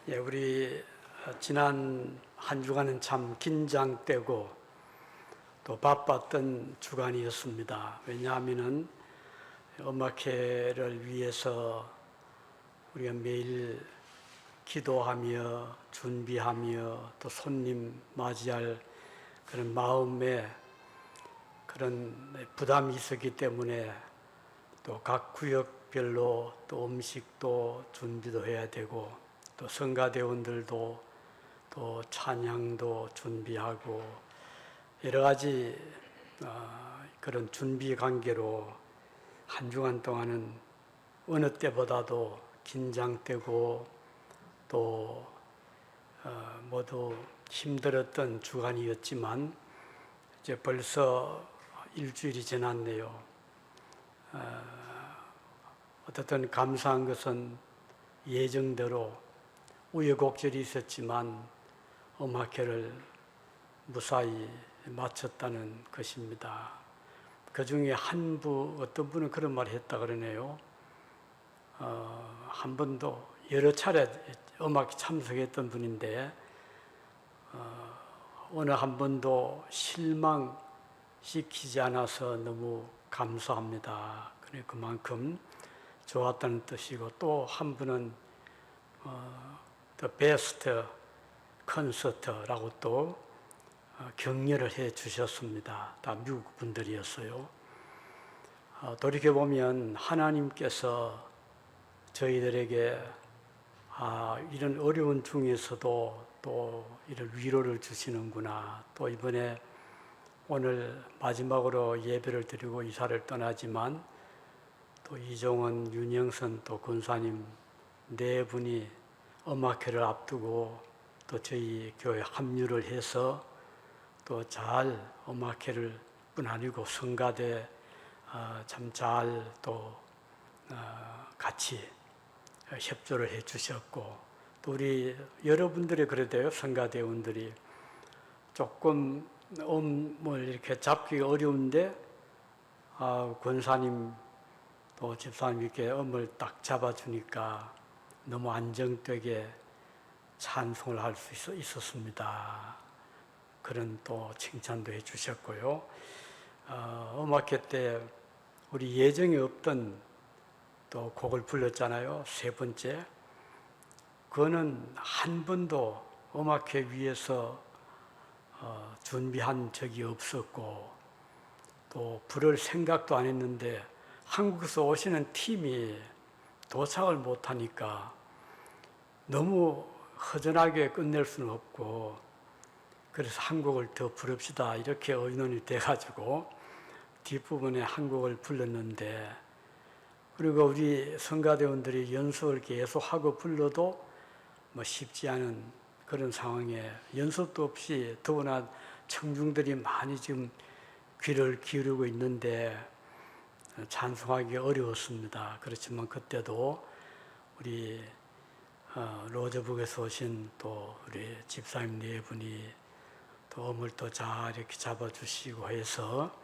우리 지난 한 주간은 참 긴장되고 또 바빴던 주간이었습니다. 왜냐하면은 엄마케를 위해서 우리가 매일 기도하며 준비하며 또 손님 맞이할 그런 마음에 그런 부담이 있었기 때문에 또 각 구역별로 또 음식도 준비도 해야 되고 또 성가대원들도 또 찬양도 준비하고 여러 가지 그런 준비 관계로 한 주간 동안은 어느 때보다도 긴장되고 또 모두 힘들었던 주간이었지만 이제 벌써 일주일이 지났네요. 어떻든 감사한 것은 예정대로 우여곡절이 있었지만 음악회를 무사히 마쳤다는 것입니다. 그 중에 어떤 분은 그런 말을 했다 그러네요. 한 번도 여러 차례 음악회 참석했던 분인데 어느 한 번도 실망시키지 않아서 너무 감사합니다. 그만큼 좋았다는 뜻이고 또 한 분은 The Best Concert라고 또 격려를 해 주셨습니다. 다 미국 분들이었어요. 돌이켜보면 하나님께서 저희들에게 이런 어려운 중에서도 또 이런 위로를 주시는구나. 또 이번에 오늘 마지막으로 예배를 드리고 이사를 떠나지만 또 이종원, 윤영선 또 권사님 네 분이 음악회를 앞두고 또 저희 교회 합류를 해서 또 잘 음악회를 뿐 아니고 성가대 참 잘 또 같이 협조를 해 주셨고 또 우리 여러분들이 그래도요 성가대원들이 조금 음을 이렇게 잡기가 어려운데 권사님 또 집사님 이렇게 음을 딱 잡아주니까 너무 안정되게 찬송을 할 수 있었습니다. 그런 또 칭찬도 해주셨고요. 음악회 때 우리 예정에 없던 또 곡을 불렀잖아요. 세 번째. 그거는 한 번도 음악회 위해서 준비한 적이 없었고 또 부를 생각도 안 했는데 한국에서 오시는 팀이 도착을 못하니까 너무 허전하게 끝낼 수는 없고 그래서 한 곡을 더 부릅시다 이렇게 의논이 돼가지고 뒷부분에 한 곡을 불렀는데 그리고 우리 성가대원들이 연습을 계속하고 불러도 쉽지 않은 그런 상황에 연습도 없이 더구나 청중들이 많이 지금 귀를 기울이고 있는데 찬송하기 어려웠습니다. 그렇지만 그때도 우리 로저북에서 오신 또 우리 집사님 네 분이 또 음을 또 잘 이렇게 잡아주시고 해서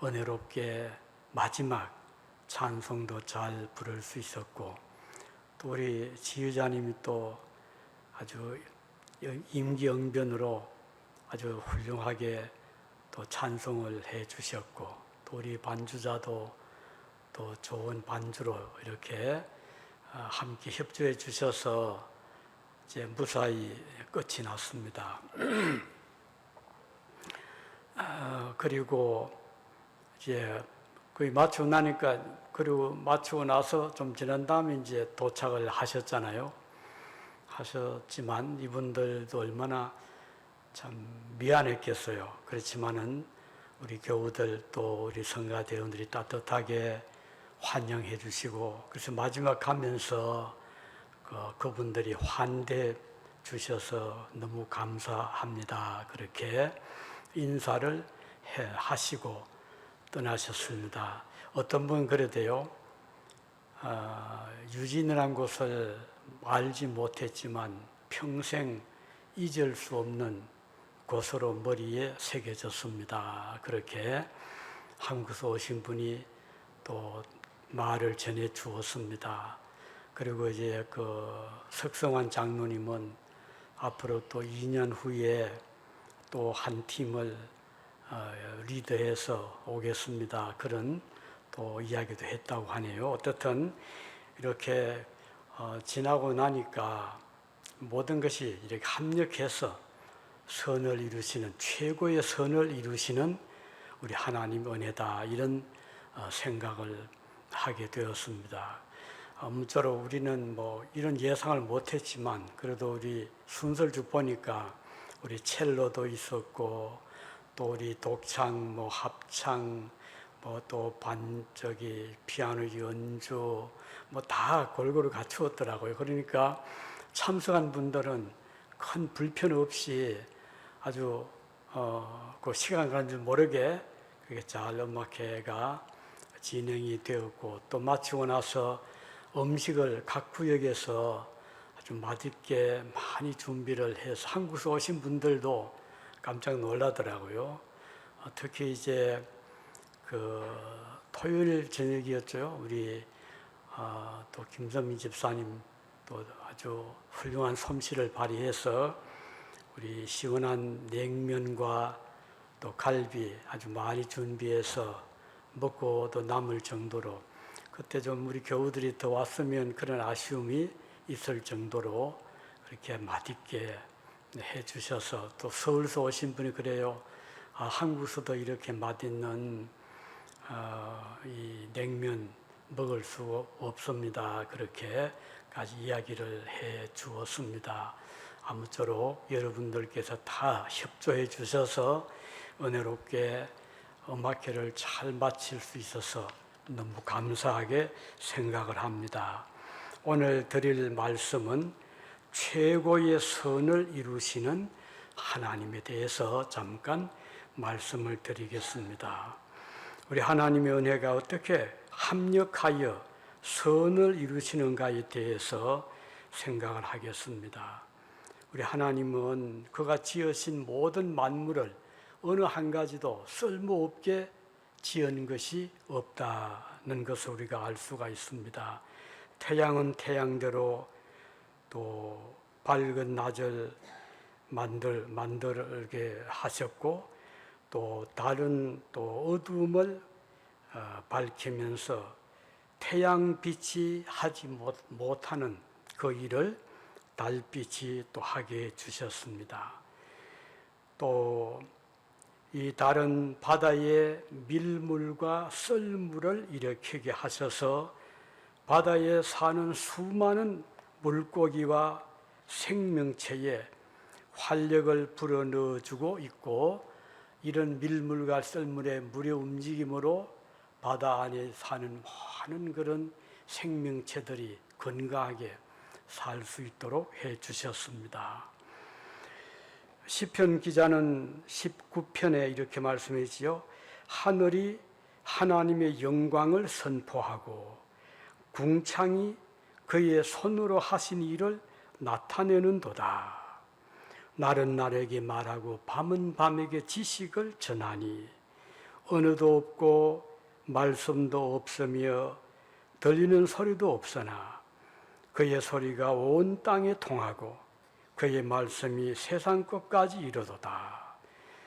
은혜롭게 마지막 찬송도 잘 부를 수 있었고 또 우리 지휘자님이 또 아주 임기응변으로 아주 훌륭하게 또 찬송을 해 주셨고 또 우리 반주자도 또 좋은 반주로 이렇게 함께 협조해 주셔서 이제 무사히 끝이 났습니다. 그리고 이제 거의 마치고 나니까 그리고 마치고 나서 좀 지난 다음에 이제 도착을 하셨잖아요. 하셨지만 이분들도 얼마나 참 미안했겠어요. 그렇지만은 우리 교우들 또 우리 성가대원들이 따뜻하게 환영해 주시고 그래서 마지막 가면서 그분들이 환대해 주셔서 너무 감사합니다. 그렇게 인사를 하시고 떠나셨습니다. 어떤 분은 그래도요. 유진이라는 곳을 알지 못했지만 평생 잊을 수 없는 곳으로 머리에 새겨졌습니다. 그렇게 한국에서 오신 분이 또 말을 전해 주었습니다. 그리고 이제 그 석성환 장로님은 앞으로 또 2년 후에 또 한 팀을 리드해서 오겠습니다. 그런 또 이야기도 했다고 하네요. 어떻든 이렇게 지나고 나니까 모든 것이 이렇게 합력해서 선을 이루시는, 최고의 선을 이루시는 우리 하나님 은혜다, 이런 생각을 하게 되었습니다. 아무쪼록 우리는 뭐 이런 예상을 못했지만 그래도 우리 순서를 보니까 우리 첼로도 있었고 또 우리 독창, 뭐 합창, 뭐 또 피아노 연주 뭐 다 골고루 갖추었더라고요. 그러니까 참석한 분들은 큰 불편 없이 아주 그 시간 가는 줄 모르게 그게 잘 음악회가 진행이 되었고, 또 마치고 나서 음식을 각 구역에서 아주 맛있게 많이 준비를 해서 한국에서 오신 분들도 깜짝 놀라더라고요. 특히 이제 그 토요일 저녁이었죠. 우리 또 김선민 집사님 또 아주 훌륭한 솜씨를 발휘해서 우리 시원한 냉면과 또 갈비 아주 많이 준비해서 먹고도 남을 정도로, 그때 좀 우리 교우들이 더 왔으면 그런 아쉬움이 있을 정도로 그렇게 맛있게 해주셔서, 또 서울서 오신 분이 그래요. 한국에서도 이렇게 맛있는 이 냉면 먹을 수 없습니다. 그렇게까지 이야기를 해 주었습니다. 아무쪼록 여러분들께서 다 협조해 주셔서 은혜롭게 음악회를 잘 마칠 수 있어서 너무 감사하게 생각을 합니다. 오늘 드릴 말씀은 최고의 선을 이루시는 하나님에 대해서 잠깐 말씀을 드리겠습니다. 우리 하나님의 은혜가 어떻게 합력하여 선을 이루시는가에 대해서 생각을 하겠습니다. 우리 하나님은 그가 지으신 모든 만물을 어느 한 가지도 쓸모없게 지은 것이 없다는 것을 우리가 알 수가 있습니다. 태양은 태양대로 또 밝은 낮을 만들게 하셨고, 또 달은 또 어두움을 밝히면서 태양빛이 하지 못하는 그 일을 달빛이 또 하게 해주셨습니다. 또 이 달은 바다에 밀물과 썰물을 일으키게 하셔서 바다에 사는 수많은 물고기와 생명체에 활력을 불어넣어주고 있고, 이런 밀물과 썰물의 물의 움직임으로 바다 안에 사는 많은 그런 생명체들이 건강하게 살 수 있도록 해주셨습니다. 시편 기자는 19편에 이렇게 말씀했지요. 하늘이 하나님의 영광을 선포하고 궁창이 그의 손으로 하신 일을 나타내는도다. 날은 날에게 말하고 밤은 밤에게 지식을 전하니 언어도 없고 말씀도 없으며 들리는 소리도 없으나 그의 소리가 온 땅에 통하고 그의 말씀이 세상 끝까지 이르도다.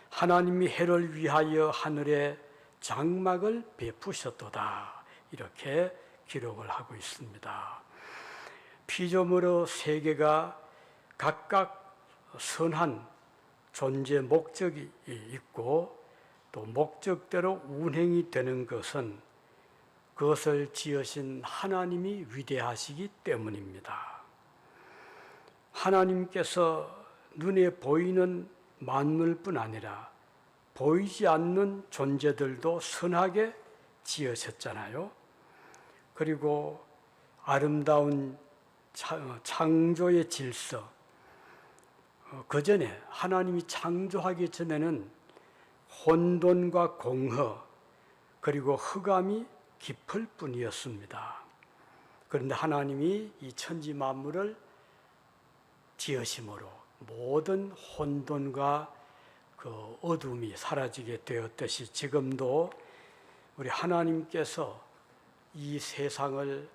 하나님이 해를 위하여 하늘에 장막을 베푸셨도다. 이렇게 기록을 하고 있습니다. 피조물의 세계가 각각 선한 존재 목적이 있고, 또 목적대로 운행이 되는 것은 그것을 지으신 하나님이 위대하시기 때문입니다. 하나님께서 눈에 보이는 만물뿐 아니라 보이지 않는 존재들도 선하게 지으셨잖아요. 그리고 아름다운 창조의 질서, 그 전에 하나님이 창조하기 전에는 혼돈과 공허 그리고 흑암이 깊을 뿐이었습니다. 그런데 하나님이 이 천지 만물을 지으심으로 모든 혼돈과 그 어둠이 사라지게 되었듯이, 지금도 우리 하나님께서 이 세상을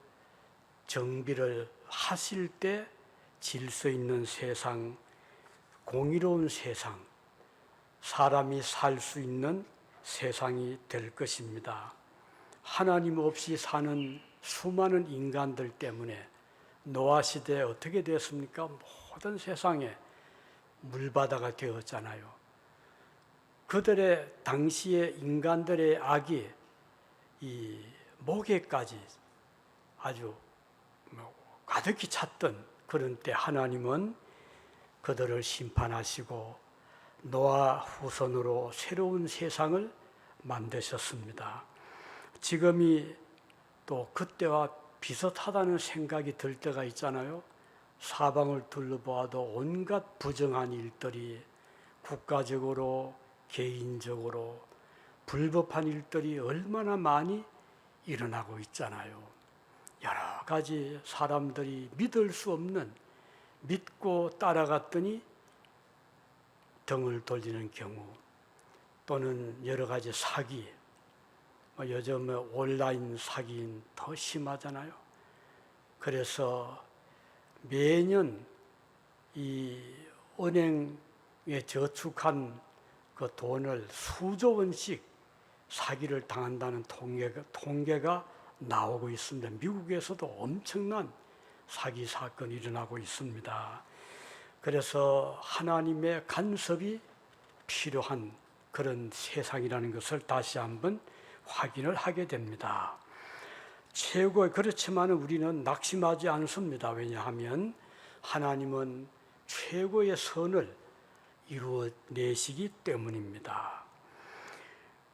정비를 하실 때 질서 있는 세상, 공의로운 세상, 사람이 살 수 있는 세상이 될 것입니다. 하나님 없이 사는 수많은 인간들 때문에 노아 시대에 어떻게 되었습니까? 모든 세상에 물바다가 되었잖아요. 그들의 당시의 인간들의 악이 이 목에까지 아주 가득히 찼던 그런 때 하나님은 그들을 심판하시고 노아 후손으로 새로운 세상을 만드셨습니다. 지금이 또 그때와 비슷하다는 생각이 들 때가 있잖아요. 사방을 둘러보아도 온갖 부정한 일들이 국가적으로 개인적으로 불법한 일들이 얼마나 많이 일어나고 있잖아요. 여러 가지 사람들이 믿을 수 없는, 믿고 따라갔더니 등을 돌리는 경우, 또는 여러 가지 사기, 요즘 온라인 사기는 더 심하잖아요. 그래서 매년 이 은행에 저축한 그 돈을 수조 원씩 사기를 당한다는 통계가 나오고 있습니다. 미국에서도 엄청난 사기 사건이 일어나고 있습니다. 그래서 하나님의 간섭이 필요한 그런 세상이라는 것을 다시 한번 확인을 하게 됩니다. 그렇지만 우리는 낙심하지 않습니다. 왜냐하면 하나님은 최고의 선을 이루어내시기 때문입니다.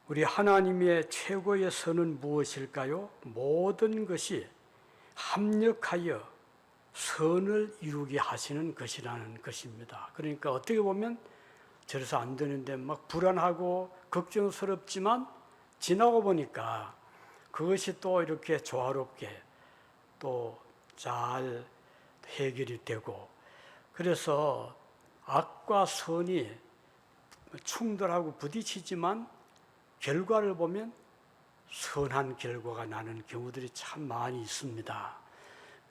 우리 하나님의 최고의 선은 무엇일까요? 모든 것이 합력하여 선을 이루게 하시는 것이라는 것입니다. 그러니까 어떻게 보면 저래서 안 되는데 막 불안하고 걱정스럽지만 지나고 보니까 그것이 또 이렇게 조화롭게 또 잘 해결이 되고, 그래서 악과 선이 충돌하고 부딪히지만 결과를 보면 선한 결과가 나는 경우들이 참 많이 있습니다.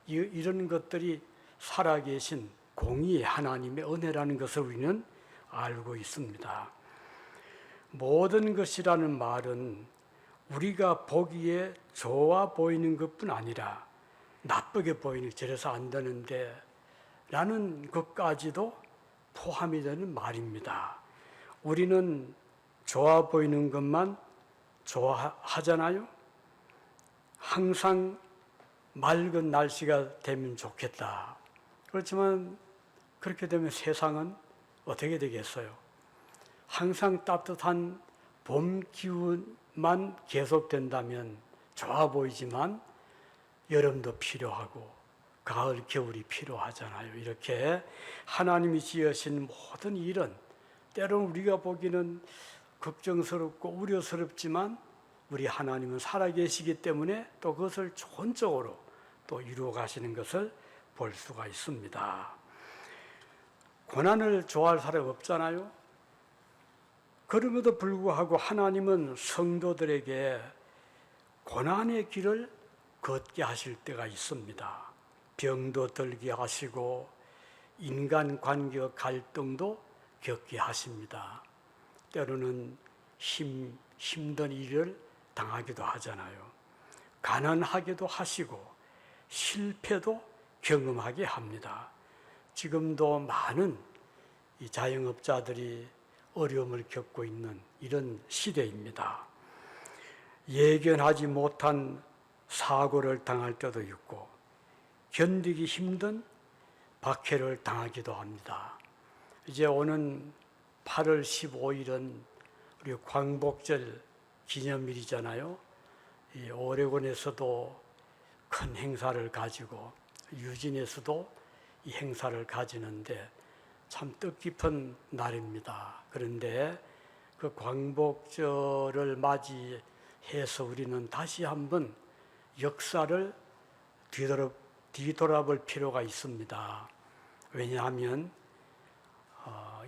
이런 것들이 살아계신 공의의 하나님의 은혜라는 것을 우리는 알고 있습니다. 모든 것이라는 말은 우리가 보기에 좋아 보이는 것뿐 아니라 나쁘게 보이는, 저래서 안 되는데 라는 것까지도 포함이 되는 말입니다. 우리는 좋아 보이는 것만 좋아하잖아요. 항상 맑은 날씨가 되면 좋겠다. 그렇지만 그렇게 되면 세상은 어떻게 되겠어요? 항상 따뜻한 봄 기운만 계속된다면 좋아 보이지만 여름도 필요하고 가을, 겨울이 필요하잖아요. 이렇게 하나님이 지으신 모든 일은 때로는 우리가 보기는 걱정스럽고 우려스럽지만 우리 하나님은 살아계시기 때문에 또 그것을 좋은 쪽으로 또 이루어 가시는 것을 볼 수가 있습니다. 고난을 좋아할 사람 없잖아요. 그럼에도 불구하고 하나님은 성도들에게 고난의 길을 걷게 하실 때가 있습니다. 병도 들게 하시고 인간관계 갈등도 겪게 하십니다. 때로는 힘든 일을 당하기도 하잖아요. 가난하게도 하시고 실패도 경험하게 합니다. 지금도 많은 이 자영업자들이 어려움을 겪고 있는 이런 시대입니다. 예견하지 못한 사고를 당할 때도 있고 견디기 힘든 박해를 당하기도 합니다. 이제 오는 8월 15일은 우리 광복절 기념일이잖아요. 이 오레곤에서도 큰 행사를 가지고 유진에서도 이 행사를 가지는데 참 뜻깊은 날입니다. 그런데 그 광복절을 맞이해서 우리는 다시 한번 역사를 뒤돌아볼 필요가 있습니다. 왜냐하면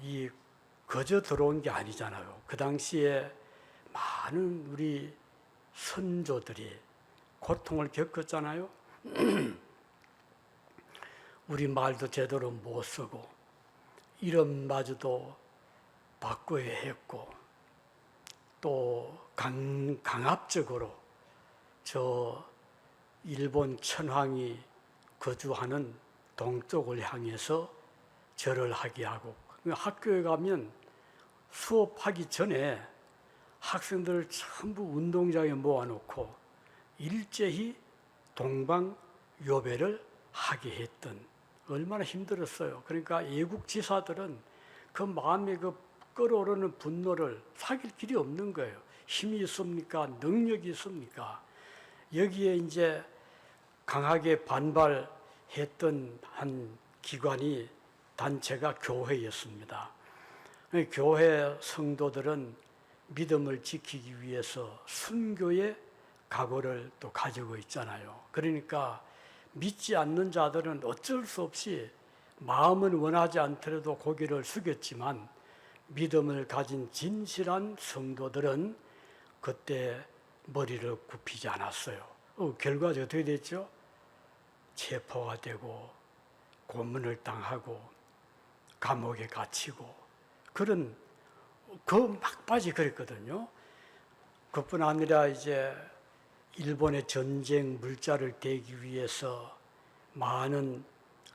이 거저 들어온 게 아니잖아요. 그 당시에 많은 우리 선조들이 고통을 겪었잖아요. 우리 말도 제대로 못 쓰고 이름마저도 바꿔야 했고 또 강압적으로 저 일본 천황이 거주하는 동쪽을 향해서 절을 하게 하고 학교에 가면 수업하기 전에 학생들을 전부 운동장에 모아놓고 일제히 동방요배를 하게 했던 얼마나 힘들었어요. 그러니까 애국지사들은 그 마음에 그 끓어오르는 분노를 사귈 길이 없는 거예요. 힘이 있습니까? 능력이 있습니까? 여기에 이제 강하게 반발했던 한 기관이 단체가 교회였습니다. 교회 성도들은 믿음을 지키기 위해서 순교의 각오를 또 가지고 있잖아요. 그러니까 믿지 않는 자들은 어쩔 수 없이 마음은 원하지 않더라도 고개를 숙였지만 믿음을 가진 진실한 성도들은 그때 머리를 굽히지 않았어요. 결과가 어떻게 됐죠? 체포가 되고 고문을 당하고 감옥에 갇히고 그런 그 막바지 그랬거든요. 그뿐 아니라 이제 일본의 전쟁 물자를 대기 위해서 많은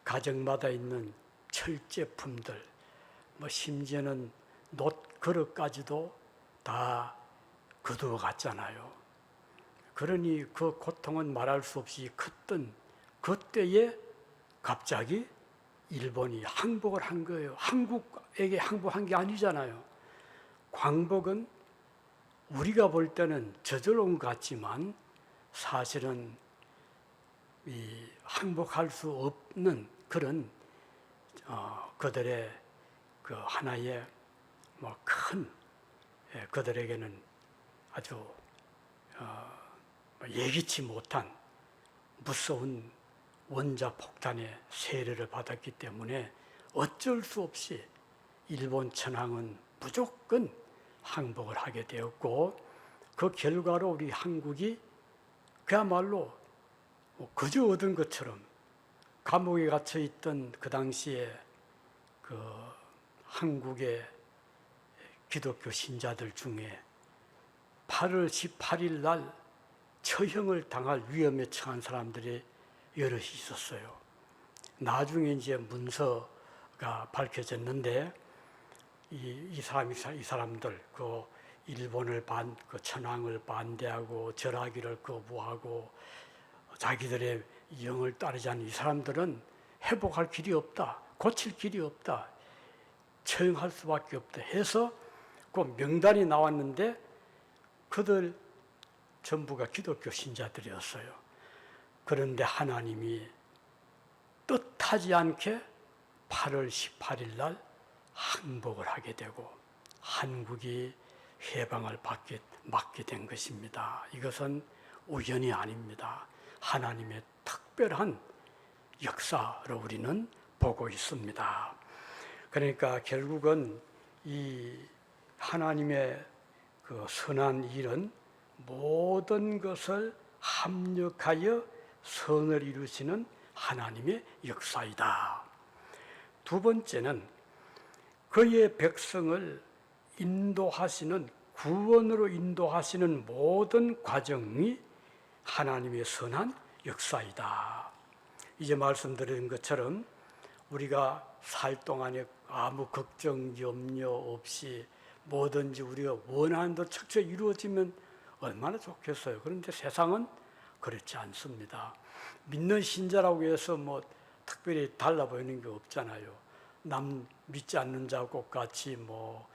가정마다 있는 철제품들, 뭐 심지어는 놋 그릇까지도 다 거두어 갔잖아요. 그러니 그 고통은 말할 수 없이 컸던 그때에 갑자기 일본이 항복을 한 거예요. 한국에게 항복한 게 아니잖아요. 광복은 우리가 볼 때는 저절로 같지만 사실은 이 항복할 수 없는 그런 그들의 그 하나의 뭐 큰 그들에게는 아주 예기치 못한 무서운 원자 폭탄의 세례를 받았기 때문에 어쩔 수 없이 일본 천황은 무조건 항복을 하게 되었고 그 결과로 우리 한국이 그야말로 거저 얻은 것처럼 감옥에 갇혀 있던 그 당시에 그 한국의 기독교 신자들 중에 8월 18일 날 처형을 당할 위험에 처한 사람들이 여럿이 있었어요. 나중에 이제 문서가 밝혀졌는데 이 사람들 그 일본을 그 천황을 반대하고 절하기를 거부하고 자기들의 영을 따르지 않는 이 사람들은 회복할 길이 없다, 고칠 길이 없다, 처형할 수밖에 없다 해서 그 명단이 나왔는데 그들 전부가 기독교 신자들이었어요. 그런데 하나님이 뜻하지 않게 8월 18일 날 항복을 하게 되고 한국이 해방을 맞게 된 것입니다. 이것은 우연이 아닙니다. 하나님의 특별한 역사로 우리는 보고 있습니다. 그러니까 결국은 이 하나님의 그 선한 일은 모든 것을 합력하여 선을 이루시는 하나님의 역사이다. 두 번째는 그의 백성을 인도하시는 구원으로 인도하시는 모든 과정이 하나님의 선한 역사이다. 이제 말씀드린 것처럼 우리가 살 동안에 아무 걱정, 염려 없이 뭐든지 우리가 원하는 대로 척척 이루어지면 얼마나 좋겠어요. 그런데 세상은 그렇지 않습니다. 믿는 신자라고 해서 뭐 특별히 달라 보이는 게 없잖아요. 남 믿지 않는 자와 같이 뭐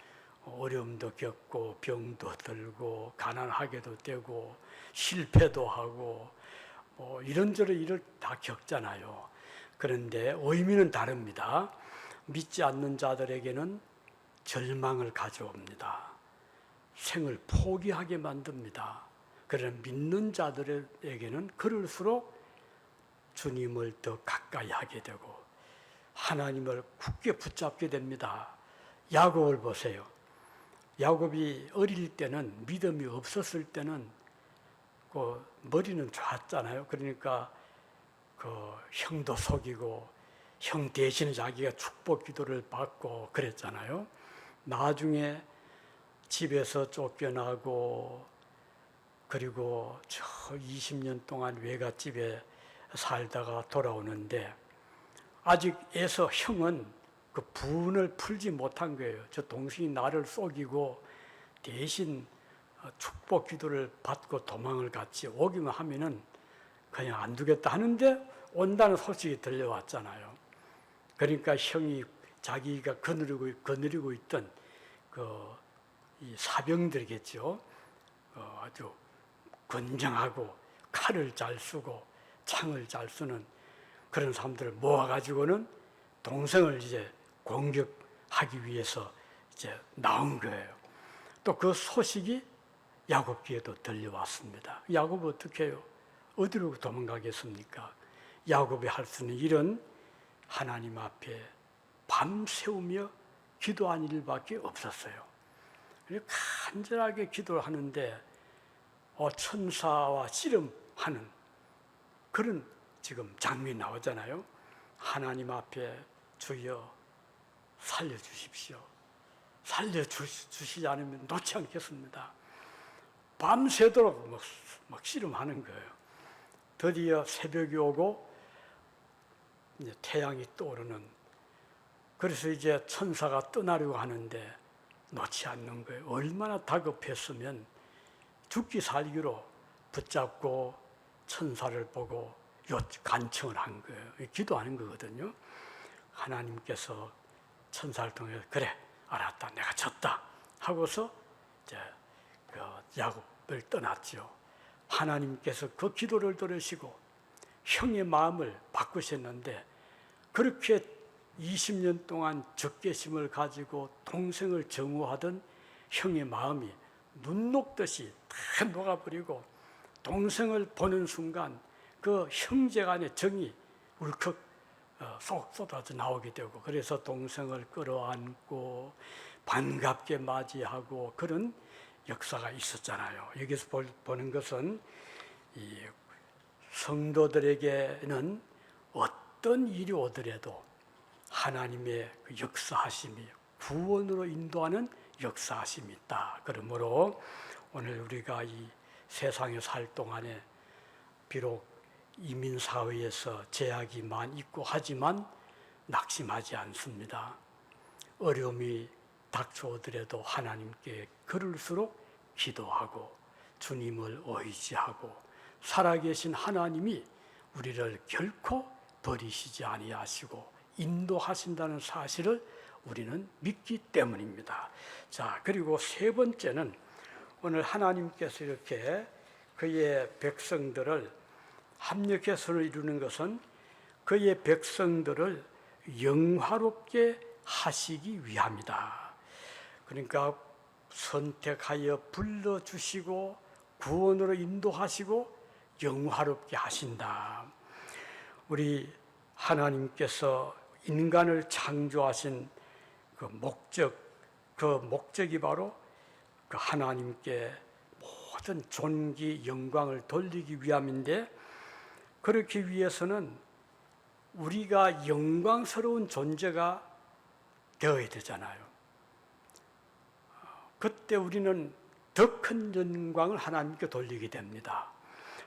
어려움도 겪고 병도 들고 가난하게도 되고 실패도 하고 뭐 이런저런 일을 다 겪잖아요. 그런데 의미는 다릅니다. 믿지 않는 자들에게는 절망을 가져옵니다. 생을 포기하게 만듭니다. 그러나 믿는 자들에게는 그럴수록 주님을 더 가까이 하게 되고 하나님을 굳게 붙잡게 됩니다. 야곱을 보세요. 야곱이 어릴 때는 믿음이 없었을 때는 그 머리는 좋았잖아요. 그러니까 그 형도 속이고 형 대신 자기가 축복 기도를 받고 그랬잖아요. 나중에 집에서 쫓겨나고 그리고 저 20년 동안 외갓집에 살다가 돌아오는데 아직 애서 형은 그 분을 풀지 못한 거예요. 저 동생이 나를 속이고 대신 축복 기도를 받고 도망을 갔지, 오기만 하면은 그냥 안 두겠다 하는데 온다는 소식이 들려왔잖아요. 그러니까 형이 자기가 거느리고 있던 이 사병들이겠죠. 아주 건장하고 칼을 잘 쓰고 창을 잘 쓰는 그런 사람들을 모아가지고는 동생을 이제 공격하기 위해서 이제 나온 거예요. 또 그 소식이 야곱 귀에도 들려왔습니다. 야곱이 어떻게 해요? 어디로 도망가겠습니까? 야곱이 할 수 있는 일은 하나님 앞에 밤새우며 기도한 일밖에 없었어요. 간절하게 기도를 하는데 천사와 씨름하는 그런 지금 장면이 나오잖아요. 하나님 앞에 주여 살려주십시오. 살려주시지 않으면 놓지 않겠습니다. 밤새도록 막 씨름하는 거예요. 드디어 새벽이 오고 이제 태양이 떠오르는, 그래서 이제 천사가 떠나려고 하는데 놓지 않는 거예요. 얼마나 다급했으면 죽기 살기로 붙잡고 천사를 보고 간청을 한 거예요. 기도하는 거거든요. 하나님께서 천사를 통해서 그래 알았다 내가 졌다 하고서 이제 야곱을 떠났죠. 하나님께서 그 기도를 들으시고 형의 마음을 바꾸셨는데 그렇게 20년 동안 적개심을 가지고 동생을 정오하던 형의 마음이 눈 녹듯이 다 녹아버리고 동생을 보는 순간 그 형제 간의 정이 울컥 쏟아져 나오게 되고, 그래서 동생을 끌어안고 반갑게 맞이하고 그런 역사가 있었잖아요. 여기서 보는 것은 이 성도들에게는 어떤 일이 오더라도 하나님의 그 역사하심이 구원으로 인도하는 역사하심이 있다. 그러므로 오늘 우리가 이 세상에 살 동안에 비록 이민사회에서 제약이 많이 있고 하지만 낙심하지 않습니다. 어려움이 닥쳐오더라도 하나님께 그럴수록 기도하고 주님을 의지하고 살아계신 하나님이 우리를 결코 버리시지 아니하시고 인도하신다는 사실을 우리는 믿기 때문입니다. 자, 그리고 세 번째는 오늘 하나님께서 이렇게 그의 백성들을 합력해서를 이루는 것은 그의 백성들을 영화롭게 하시기 위함이다. 그러니까 선택하여 불러주시고 구원으로 인도하시고 영화롭게 하신다. 우리 하나님께서 인간을 창조하신 그 목적이 바로 그 하나님께 모든 존귀, 영광을 돌리기 위함인데, 그렇기 위해서는 우리가 영광스러운 존재가 되어야 되잖아요. 그때 우리는 더 큰 영광을 하나님께 돌리게 됩니다.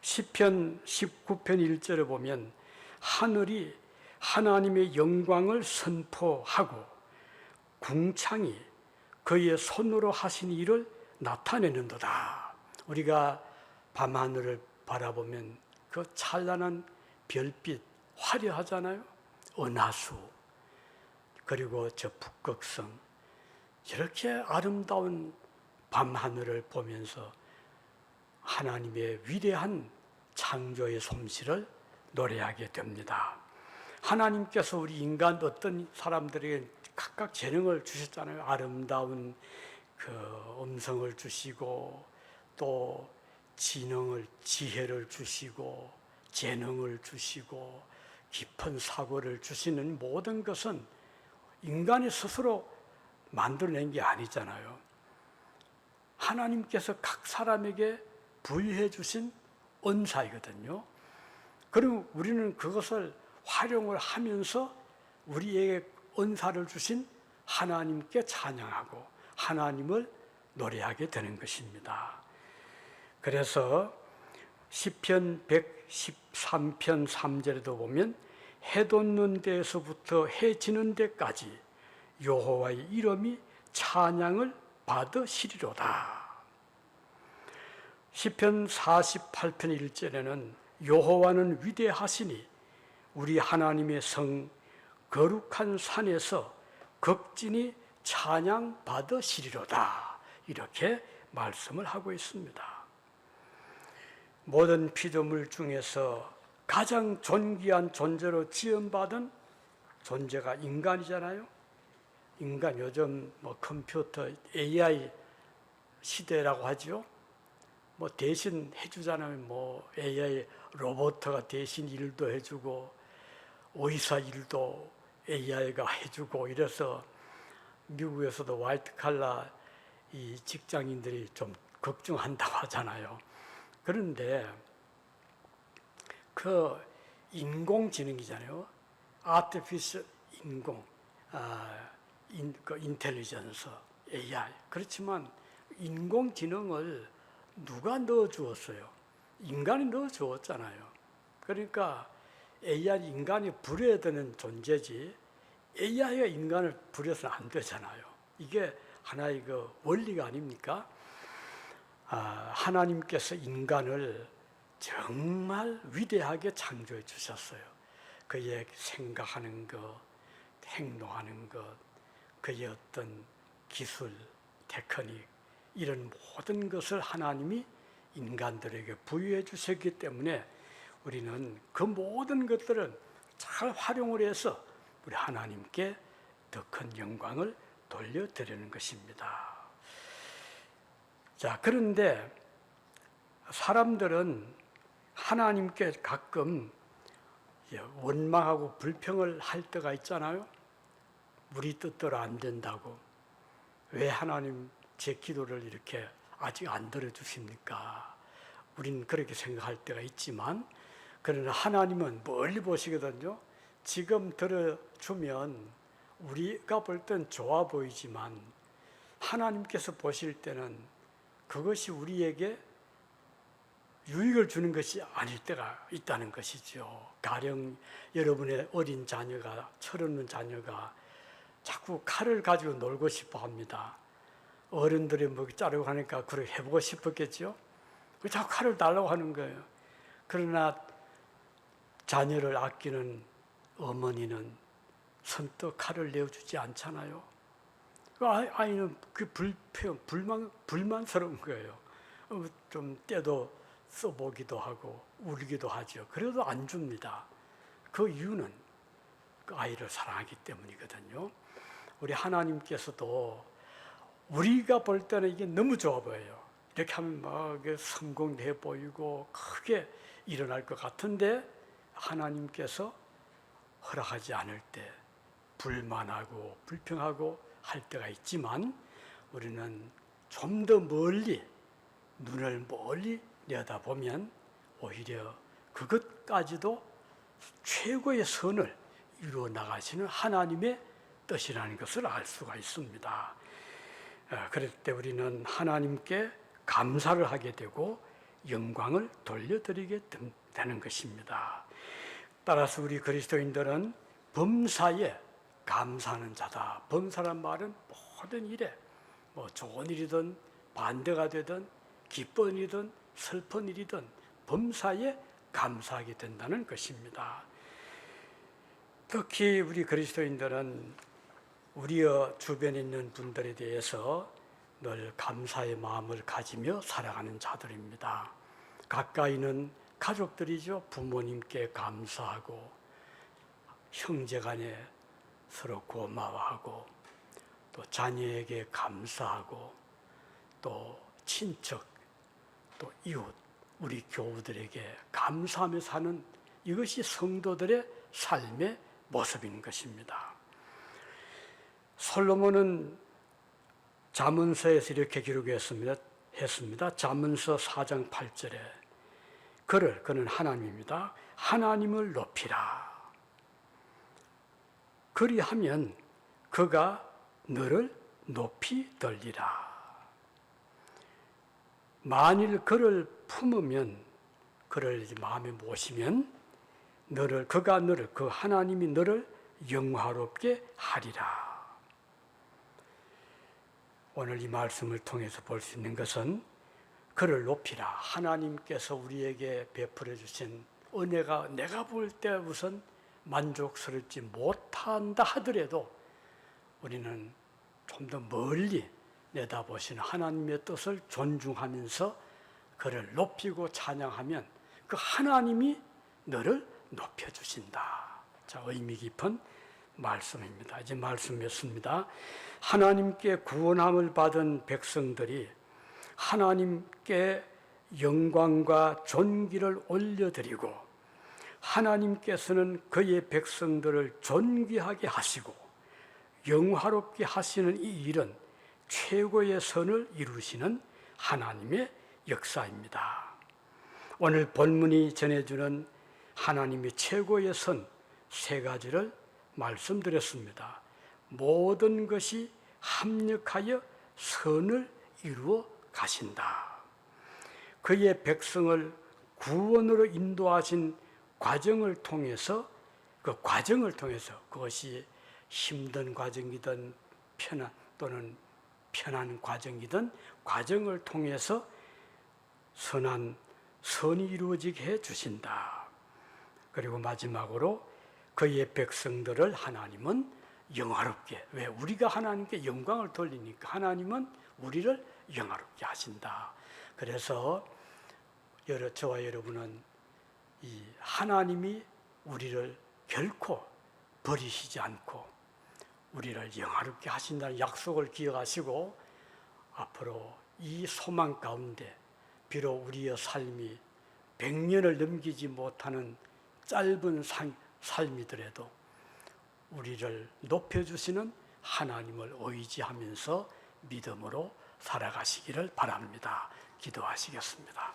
시편 19편 1절에 보면 하늘이 하나님의 영광을 선포하고 궁창이 그의 손으로 하신 일을 나타내는도다. 우리가 밤하늘을 바라보면 그 찬란한 별빛 화려하잖아요. 은하수 그리고 저 북극성, 이렇게 아름다운 밤하늘을 보면서 하나님의 위대한 창조의 솜씨를 노래하게 됩니다. 하나님께서 우리 인간 어떤 사람들에게 각각 재능을 주셨잖아요. 아름다운 그 음성을 주시고 또 지혜를 주시고 재능을 주시고 깊은 사고를 주시는 모든 것은 인간이 스스로 만들어낸 게 아니잖아요. 하나님께서 각 사람에게 부여해 주신 은사이거든요. 그럼 우리는 그것을 활용을 하면서 우리에게 은사를 주신 하나님께 찬양하고 하나님을 노래하게 되는 것입니다. 그래서 시편 113편 3절에도 보면 해 돋는 데에서부터 해 지는 데까지 여호와의 이름이 찬양을 받으시리로다. 시편 48편 1절에는 여호와는 위대하시니 우리 하나님의 성 거룩한 산에서 극진히 찬양 받으시리로다. 이렇게 말씀을 하고 있습니다. 모든 피조물 중에서 가장 존귀한 존재로 지음받은 존재가 인간이잖아요. 인간, 요즘 컴퓨터 AI 시대라고 하죠. 대신 해주잖아요. AI 로봇가 대신 일도 해주고 의사 일도 AI가 해주고 이래서 미국에서도 화이트 칼라 이 직장인들이 좀 걱정한다고 하잖아요. 그런데 그 인공지능이잖아요. 아티피셜 인텔리전스 AI. 그렇지만 인공지능을 누가 넣어주었어요? 인간이 넣어주었잖아요. 그러니까 AI 인간이 부려야 되는 존재지 AI가 인간을 부려서는 안 되잖아요. 이게 하나의 그 원리가 아닙니까? 하나님께서 인간을 정말 위대하게 창조해 주셨어요. 그의 생각하는 것, 행동하는 것, 그의 어떤 기술, 테크닉 이런 모든 것을 하나님이 인간들에게 부여해 주셨기 때문에 우리는 그 모든 것들을 잘 활용을 해서 우리 하나님께 더 큰 영광을 돌려드리는 것입니다. 자, 그런데 사람들은 하나님께 가끔 원망하고 불평을 할 때가 있잖아요. 우리 뜻대로 안 된다고. 왜 하나님 제 기도를 이렇게 아직 안 들어주십니까? 우리는 그렇게 생각할 때가 있지만 그러나 하나님은 멀리 보시거든요. 지금 들어주면 우리가 볼 땐 좋아 보이지만 하나님께서 보실 때는 그것이 우리에게 유익을 주는 것이 아닐 때가 있다는 것이죠. 가령 여러분의 어린 자녀가, 철없는 자녀가 자꾸 칼을 가지고 놀고 싶어 합니다. 어른들이 자르고 하니까 그렇게 해보고 싶었겠죠. 자꾸 칼을 달라고 하는 거예요. 그러나 자녀를 아끼는 어머니는 선뜻 칼을 내어주지 않잖아요. 아이는 그 불만스러운 거예요. 좀 때도 써보기도 하고 울기도 하죠. 그래도 안 줍니다. 그 이유는 그 아이를 사랑하기 때문이거든요. 우리 하나님께서도 우리가 볼 때는 이게 너무 좋아 보여요. 이렇게 하면 막 성공해 보이고 크게 일어날 것 같은데 하나님께서 허락하지 않을 때 불만하고 불평하고 할 때가 있지만 우리는 좀 더 멀리 눈을 멀리 내다보면 오히려 그것까지도 최고의 선을 이루어 나가시는 하나님의 뜻이라는 것을 알 수가 있습니다. 그럴 때 우리는 하나님께 감사를 하게 되고 영광을 돌려드리게 되는 것입니다. 따라서 우리 그리스도인들은 범사에 감사하는 자다. 범사란 말은 모든 일에 좋은 일이든 반대가 되든 기쁜 일이든 슬픈 일이든 범사에 감사하게 된다는 것입니다. 특히 우리 그리스도인들은 우리의 주변에 있는 분들에 대해서 늘 감사의 마음을 가지며 살아가는 자들입니다. 가까이는 가족들이죠. 부모님께 감사하고 형제간에 서로 고마워하고 또 자녀에게 감사하고 또 친척 또 이웃 우리 교우들에게 감사하며 사는 이것이 성도들의 삶의 모습인 것입니다. 솔로몬은 잠언서에서 이렇게 기록했습니다. 잠언서 4장 8절에 그는 하나님입니다. 하나님을 높이라. 그리하면 그가 너를 높이 들리라. 만일 그를 품으면, 그를 마음에 모시면 그가 너를, 그 하나님이 너를 영화롭게 하리라. 오늘 이 말씀을 통해서 볼 수 있는 것은 그를 높이라. 하나님께서 우리에게 베풀어 주신 은혜가 내가 볼 때 우선 만족스럽지 못한다 하더라도 우리는 좀 더 멀리 내다보시는 하나님의 뜻을 존중하면서 그를 높이고 찬양하면 그 하나님이 너를 높여주신다. 자, 의미 깊은 말씀입니다. 이제 말씀 맺습니다. 하나님께 구원함을 받은 백성들이 하나님께 영광과 존귀를 올려드리고 하나님께서는 그의 백성들을 존귀하게 하시고 영화롭게 하시는 이 일은 최고의 선을 이루시는 하나님의 역사입니다. 오늘 본문이 전해주는 하나님의 최고의 선 세 가지를 말씀드렸습니다. 모든 것이 합력하여 선을 이루어 가신다. 그의 백성을 구원으로 인도하신 과정을 통해서 그것이 힘든 과정이든 편한 과정이든 과정을 통해서 선이 이루어지게 해 주신다. 그리고 마지막으로 그의 백성들을 하나님은 영화롭게, 왜? 우리가 하나님께 영광을 돌리니까 하나님은 우리를 영화롭게 하신다. 그래서 저와 여러분은 이 하나님이 우리를 결코 버리시지 않고 우리를 영화롭게 하신다는 약속을 기억하시고 앞으로 이 소망 가운데 비록 우리의 삶이 100년을 넘기지 못하는 짧은 삶이더라도 우리를 높여주시는 하나님을 의지하면서 믿음으로 살아가시기를 바랍니다. 기도하시겠습니다.